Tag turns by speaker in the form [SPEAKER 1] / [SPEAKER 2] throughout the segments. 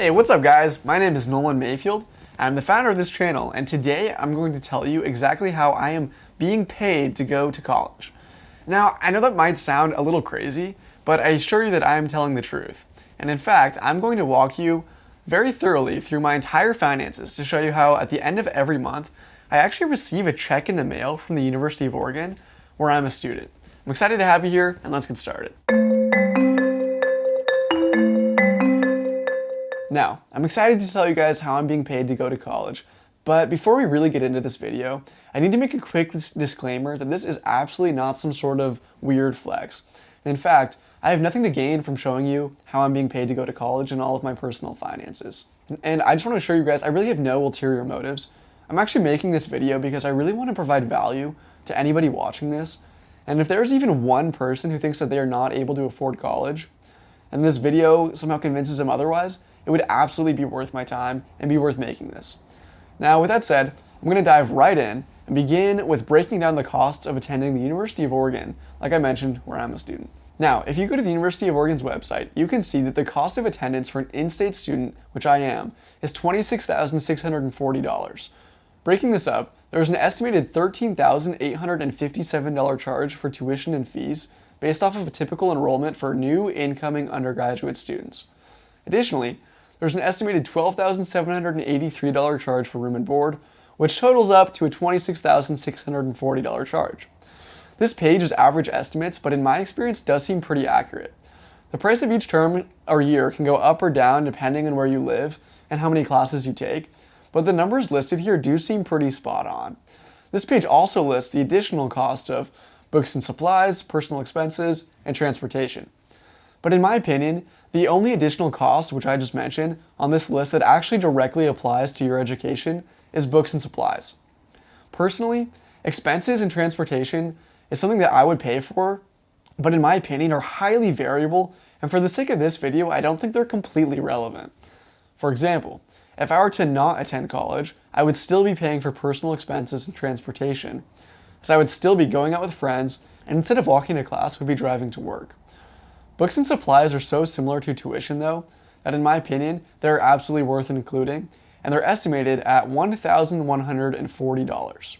[SPEAKER 1] Hey, what's up guys? My name is Nolan Mayfield. I'm the founder of this channel, and today I'm going to tell you exactly how I am being paid to go to college. Now, I know that might sound a little crazy, but I assure you that I am telling the truth. And in fact, I'm going to walk you very thoroughly through my entire finances to show you how at the end of every month, I actually receive a check in the mail from the University of Oregon where I'm a student. I'm excited to have you here, and let's get started. Now, I'm excited to tell you guys how I'm being paid to go to college, but before we really get into this video, I need to make a quick disclaimer that this is absolutely not some sort of weird flex. And in fact, I have nothing to gain from showing you how I'm being paid to go to college and all of my personal finances. And I just want to assure you guys, I really have no ulterior motives. I'm actually making this video because I really want to provide value to anybody watching this. And if there's even one person who thinks that they are not able to afford college, and this video somehow convinces them otherwise, it would absolutely be worth my time and be worth making this. Now, with that said, I'm going to dive right in and begin with breaking down the costs of attending the University of Oregon, like I mentioned, where I'm a student. Now, if you go to the University of Oregon's website, you can see that the cost of attendance for an in-state student, which I am, is $26,640. Breaking this up, there's an estimated $13,857 charge for tuition and fees based off of a typical enrollment for new incoming undergraduate students. Additionally, there's an estimated $12,783 charge for room and board, which totals up to a $26,640 charge. This page is average estimates, but in my experience does seem pretty accurate. The price of each term or year can go up or down depending on where you live and how many classes you take, but the numbers listed here do seem pretty spot on. This page also lists the additional cost of books and supplies, personal expenses, and transportation. But in my opinion, the only additional cost, which I just mentioned, on this list that actually directly applies to your education is books and supplies. Personally, expenses and transportation is something that I would pay for, but in my opinion are highly variable, and for the sake of this video, I don't think they're completely relevant. For example, if I were to not attend college, I would still be paying for personal expenses and transportation, as I would still be going out with friends, and instead of walking to class, would be driving to work. Books and supplies are so similar to tuition though, that in my opinion, they're absolutely worth including, and they're estimated at $1,140.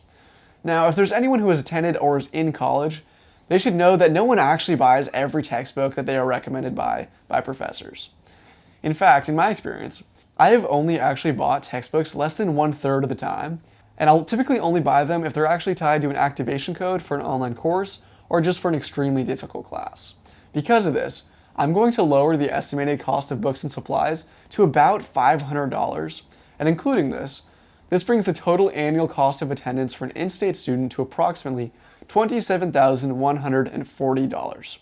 [SPEAKER 1] Now, if there's anyone who has attended or is in college, they should know that no one actually buys every textbook that they are recommended by professors. In fact, in my experience, I have only actually bought textbooks less than 1/3 of the time, and I'll typically only buy them if they're actually tied to an activation code for an online course or just for an extremely difficult class. Because of this, I'm going to lower the estimated cost of books and supplies to about $500, and including this brings the total annual cost of attendance for an in-state student to approximately $27,140.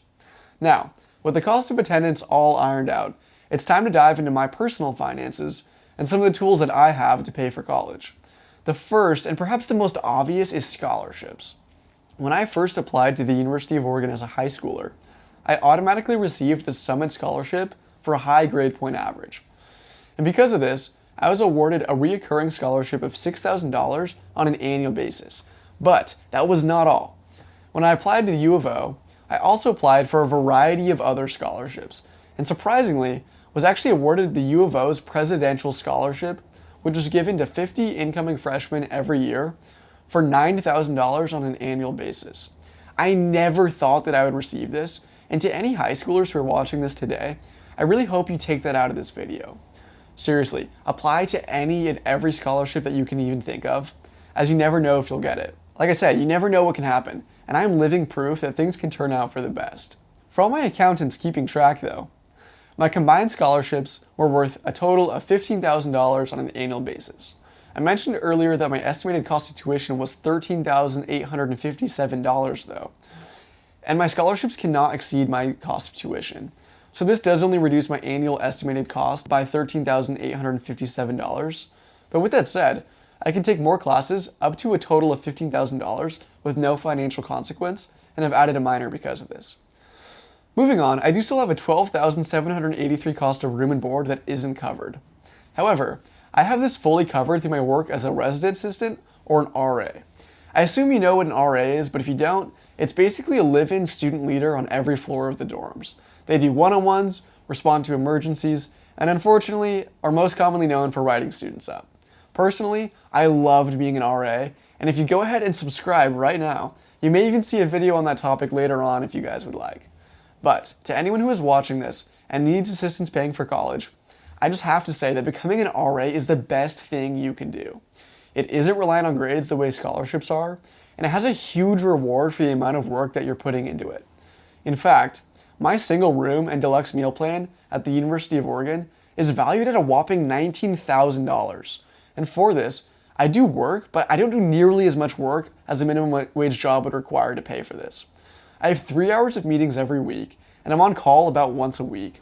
[SPEAKER 1] Now, with the cost of attendance all ironed out, it's time to dive into my personal finances and some of the tools that I have to pay for college. The first, and perhaps the most obvious, is scholarships. When I first applied to the University of Oregon as a high schooler, I automatically received the Summit Scholarship for a high grade point average. And because of this, I was awarded a recurring scholarship of $6,000 on an annual basis. But that was not all. When I applied to the U of O, I also applied for a variety of other scholarships, and surprisingly, was actually awarded the U of O's Presidential Scholarship, which was given to 50 incoming freshmen every year for $9,000 on an annual basis. I never thought that I would receive this, and to any high schoolers who are watching this today, I really hope you take that out of this video. Seriously, apply to any and every scholarship that you can even think of, as you never know if you'll get it. Like I said, you never know what can happen, and I'm living proof that things can turn out for the best. For all my accountants keeping track though, my combined scholarships were worth a total of $15,000 on an annual basis. I mentioned earlier that my estimated cost of tuition was $13,857 though, and my scholarships cannot exceed my cost of tuition. So this does only reduce my annual estimated cost by $13,857. But with that said, I can take more classes up to a total of $15,000 with no financial consequence, and I've added a minor because of this. Moving on, I do still have a $12,783 cost of room and board that isn't covered. However, I have this fully covered through my work as a resident assistant or an RA. I assume you know what an RA is, but if you don't, it's basically a live-in student leader on every floor of the dorms. They do one-on-ones, respond to emergencies, and unfortunately are most commonly known for writing students up. Personally, I loved being an RA, and if you go ahead and subscribe right now, you may even see a video on that topic later on if you guys would like. But to anyone who is watching this and needs assistance paying for college, I just have to say that becoming an RA is the best thing you can do. It isn't reliant on grades the way scholarships are, and it has a huge reward for the amount of work that you're putting into it. In fact, my single room and deluxe meal plan at the University of Oregon is valued at a whopping $19,000. And for this, I do work, but I don't do nearly as much work as a minimum wage job would require to pay for this. I have 3 hours of meetings every week, and I'm on call about once a week.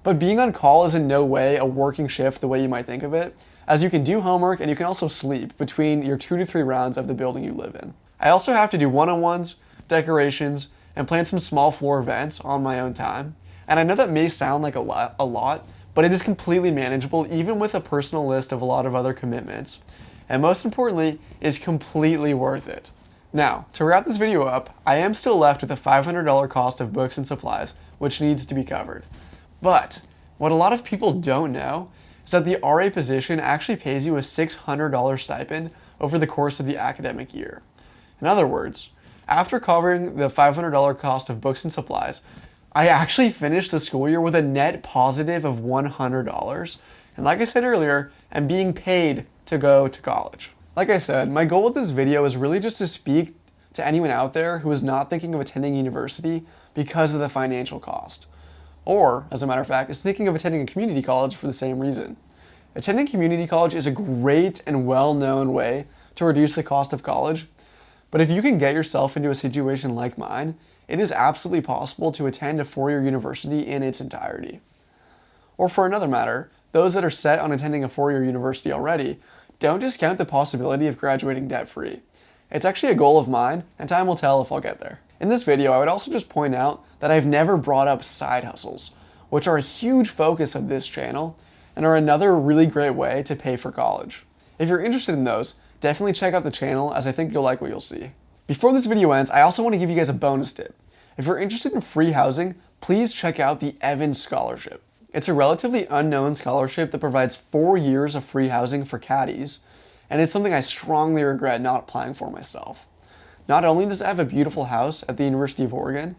[SPEAKER 1] But being on call is in no way a working shift the way you might think of it, as you can do homework and you can also sleep between your 2 to 3 rounds of the building you live in. I also have to do one-on-ones, decorations, and plan some small floor events on my own time. And I know that may sound like a lot, but it is completely manageable even with a personal list of a lot of other commitments. And most importantly, is completely worth it. Now, to wrap this video up, I am still left with a $500 cost of books and supplies, which needs to be covered. But what a lot of people don't know is that the RA position actually pays you a $600 stipend over the course of the academic year. In other words, after covering the $500 cost of books and supplies, I actually finished the school year with a net positive of $100. And like I said earlier, I'm being paid to go to college. Like I said, my goal with this video is really just to speak to anyone out there who is not thinking of attending university because of the financial cost. Or, as a matter of fact, is thinking of attending a community college for the same reason. Attending community college is a great and well-known way to reduce the cost of college, but if you can get yourself into a situation like mine, it is absolutely possible to attend a four-year university in its entirety. Or for another matter, those that are set on attending a four-year university already, don't discount the possibility of graduating debt-free. It's actually a goal of mine, and time will tell if I'll get there. In this video, I would also just point out that I've never brought up side hustles, which are a huge focus of this channel, and are another really great way to pay for college. If you're interested in those, definitely check out the channel, as I think you'll like what you'll see. Before this video ends, I also want to give you guys a bonus tip. If you're interested in free housing, please check out the Evans Scholarship. It's a relatively unknown scholarship that provides 4 years of free housing for caddies, and it's something I strongly regret not applying for myself. Not only does it have a beautiful house at the University of Oregon,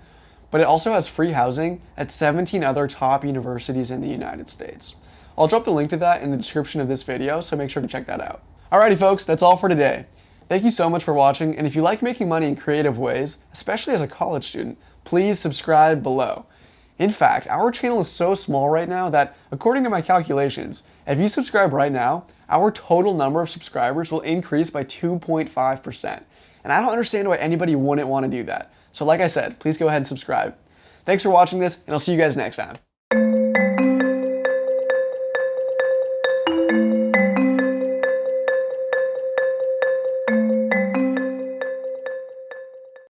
[SPEAKER 1] but it also has free housing at 17 other top universities in the United States. I'll drop the link to that in the description of this video, so make sure to check that out. Alrighty folks, that's all for today. Thank you so much for watching, and if you like making money in creative ways, especially as a college student, please subscribe below. In fact, our channel is so small right now that, according to my calculations, if you subscribe right now, our total number of subscribers will increase by 2.5%. And I don't understand why anybody wouldn't want to do that. So like I said, please go ahead and subscribe. Thanks for watching this, and I'll see you guys next time.